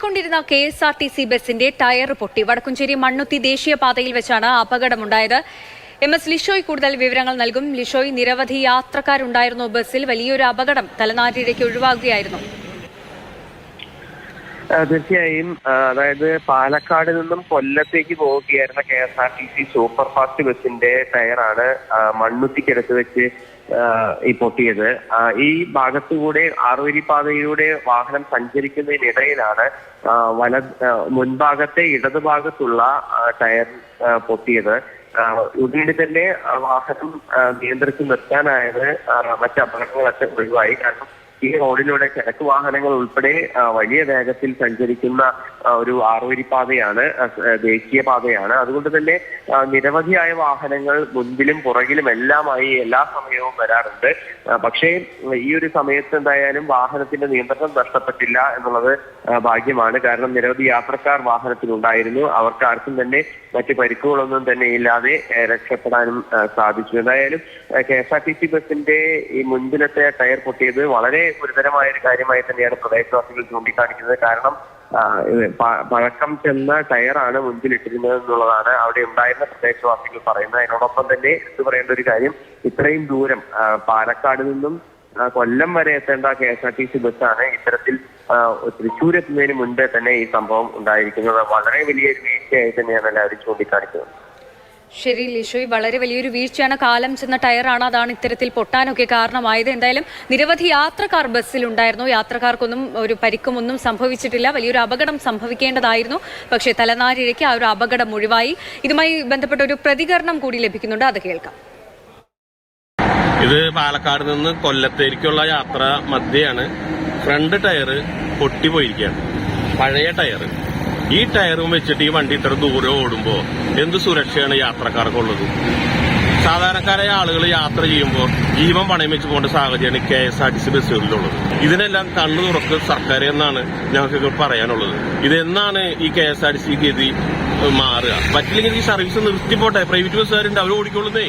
പോയിക്കൊണ്ടിരുന്ന KSRTC ബസിന്റെ tyre പൊട്ടി വടക്കുംചേരി മണ്ണുത്തി ദേശീയപാതയിൽ വെച്ചാണ് അപകടമുണ്ടായത്. MS ലിഷോയ് കൂടുതൽ വിവരങ്ങൾ നൽകും. ലിഷോയ്, നിരവധി യാത്രക്കാരുണ്ടായിരുന്നു ബസ്സിൽ. വലിയൊരു അപകടം തലനാരിഴയ്ക്ക് ഒഴിവാക്കുകയായിരുന്നു. തീർച്ചയായും, അതായത് പാലക്കാട് നിന്നും കൊല്ലത്തേക്ക് പോവുകയായിരുന്ന KSRTC സൂപ്പർ ഫാസ്റ്റ് ബസിന്റെ ടയറാണ് മണ്ണുത്തിക്കടുത്ത് വെച്ച് ഈ പൊട്ടിയത്. ഈ ഭാഗത്തുകൂടെ ആറുവരിപ്പാതയിലൂടെ വാഹനം സഞ്ചരിക്കുന്നതിനിടയിലാണ് മുൻഭാഗത്തെ ഇടതുഭാഗത്തുള്ള ടയർ പൊട്ടിയത്. ഉടനടി തന്നെ വാഹനം നിയന്ത്രിച്ച് നിർത്താനായത് മറ്റ് അപകടങ്ങളൊക്കെ ഒഴിവായി. കാരണം ഈ റോഡിലൂടെ ചരക്ക് വാഹനങ്ങൾ ഉൾപ്പെടെ വലിയ വേഗത്തിൽ സഞ്ചരിക്കുന്ന ഒരു ആറുവരിപ്പാതയാണ്, ദേശീയപാതയാണ്. അതുകൊണ്ട് തന്നെ നിരവധിയായ വാഹനങ്ങൾ മുൻപിലും പുറകിലും എല്ലാമായി എല്ലാ സമയവും വരാറുണ്ട്. പക്ഷേ ഈ ഒരു സമയത്ത് എന്തായാലും വാഹനത്തിന്റെ നിയന്ത്രണം നഷ്ടപ്പെട്ടില്ല എന്നുള്ളത് ഭാഗ്യമാണ്. കാരണം നിരവധി യാത്രക്കാർ വാഹനത്തിലുണ്ടായിരുന്നു. അവർക്ക് ആർക്കും തന്നെ മറ്റ് പരിക്കുകളൊന്നും തന്നെ ഇല്ലാതെ രക്ഷപ്പെടാനും സാധിച്ചു. എന്തായാലും KSRTC ബസിന്റെ ഈ മുൻപിലത്തെ ടയർ പൊട്ടിയത് വളരെ ഗുരുതരമായ ഒരു കാര്യമായി തന്നെയാണ് പ്രദേശവാസികൾ ചൂണ്ടിക്കാണിക്കുന്നത്. കാരണം പഴക്കം ചെന്ന ടയറാണ് മുൻപിലിട്ടിരുന്നത് എന്നുള്ളതാണ് അവിടെ ഉണ്ടായിരുന്ന പ്രദേശവാസികൾ പറയുന്നത്. അതിനോടൊപ്പം തന്നെ എടുത്തു പറയേണ്ട ഒരു കാര്യം, ഇത്രയും ദൂരം പാലക്കാട് നിന്നും കൊല്ലം വരെ എത്തേണ്ട KSRTC ബസ്സാണ് ഇത്തരത്തിൽ തൃശ്ശൂർ എത്തുന്നതിന് മുൻപേ തന്നെ ഈ സംഭവം ഉണ്ടായിരിക്കുന്നത്. വളരെ വലിയൊരു വീഴ്ചയായി തന്നെയാണ് എല്ലാവരും ചൂണ്ടിക്കാണിക്കുന്നത്. ശരി ലിഷോയ്, വളരെ വലിയൊരു വീഴ്ചയാണ്. കാലം ചെന്ന ടയറാണ്, അതാണ് ഇത്തരത്തിൽ പൊട്ടാനൊക്കെ കാരണമായത്. എന്തായാലും നിരവധി യാത്രക്കാർ ബസ്സിലുണ്ടായിരുന്നു. യാത്രക്കാർക്കൊന്നും ഒരു പരിക്കുമൊന്നും സംഭവിച്ചിട്ടില്ല. വലിയൊരു അപകടം സംഭവിക്കേണ്ടതായിരുന്നു, പക്ഷേ തലനാരിഴയ്ക്ക് ആ ഒരു അപകടം ഒഴിവായി. ഇതുമായി ബന്ധപ്പെട്ട ഒരു പ്രതികരണം കൂടി ലഭിക്കുന്നുണ്ട്, അത് കേൾക്കാം. ഇത് പാലക്കാട് നിന്ന് കൊല്ലത്തേക്കുള്ള യാത്ര മധ്യയാണ്. ഫ്രണ്ട് ടയർ പൊട്ടിപ്പോയിരിക്കുകയാണ്, പഴയ ടയർ. ഈ ടയറും വെച്ചിട്ട് ഈ വണ്ടി ഇത്ര ദൂരം ഓടുമ്പോൾ എന്ത് സുരക്ഷയാണ് യാത്രക്കാർക്കുള്ളത്? സാധാരണക്കാരായ ആളുകൾ യാത്ര ചെയ്യുമ്പോൾ ജീവൻ പണയം വെച്ച് പോകേണ്ട സാഹചര്യമാണ് KSRTC ബസ്സുകളിലുള്ളത്. ഇതിനെല്ലാം കണ്ണു തുറക്ക് സർക്കാർ എന്നാണ് ഞങ്ങൾക്ക് പറയാനുള്ളത്. ഇതെന്നാണ് ഈ KSRTC ഗതി മാറുക? പറ്റില്ലെങ്കിൽ ഈ സർവീസ് നിർത്തിപ്പോട്ടെ. പ്രൈവറ്റ് ബസ്സുകാരുണ്ട്, അവർ ഓടിക്കൊള്ളുന്നേ.